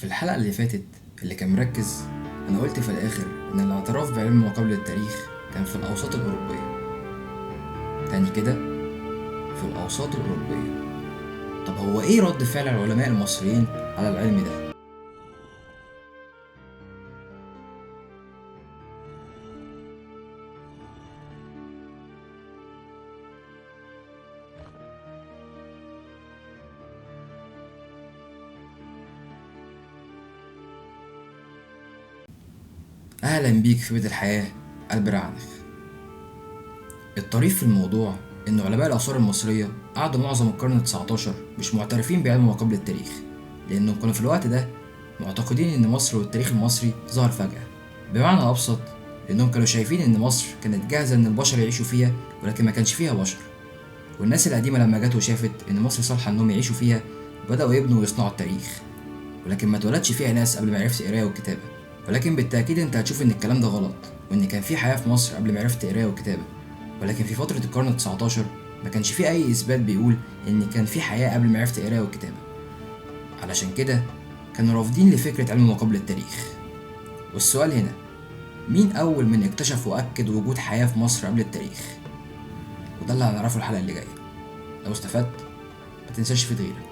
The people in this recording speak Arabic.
في الحلقة اللي فاتت اللي كان مركز، أنا قلت في الآخر إن الاعتراف بعلم ما قبل التاريخ كان في الأوساط الأوروبية. تاني كده، في الأوساط الأوروبية. طب هو إيه رد فعل العلماء المصريين على العلم ده؟ أهلا بيك في بيت الحياة قلب رعنخ. الطريف في الموضوع إن علماء الآثار المصرية قعدوا معظم القرن التسعتاشر مش معترفين بعلم ما قبل التاريخ، لأنهم كانوا في الوقت ده معتقدين إن مصر والتاريخ المصري ظهر فجأة. بمعنى أبسط، لأنهم كانوا شايفين إن مصر كانت جاهزة إن البشر يعيشوا فيها، ولكن ما كانش فيها بشر. والناس القديمة لما جت وشافت إن مصر صالحة إنهم يعيشوا فيها، بدأوا يبنوا ويصنعوا التاريخ. ولكن ما اتولدش فيها ناس قبل ما عرفت القراية والكتابة. ولكن بالتأكيد أنت هتشوف إن الكلام ده غلط، وإن كان في حياة في مصر قبل ما عرفت القراية والكتابة. ولكن في فترة القرن التسعتاشر ما كانش في أي إثبات بيقول إن كان في حياة قبل ما عرفت القراية والكتابة. علشان كده كانوا رافضين لفكرة علم ما قبل التاريخ. والسؤال هنا، مين أول من اكتشف وأكد وجود حياة في مصر قبل التاريخ؟ وده اللي هنعرفه الحلقة اللي جاية. لو استفدت ما تنساش تفيد غيرك.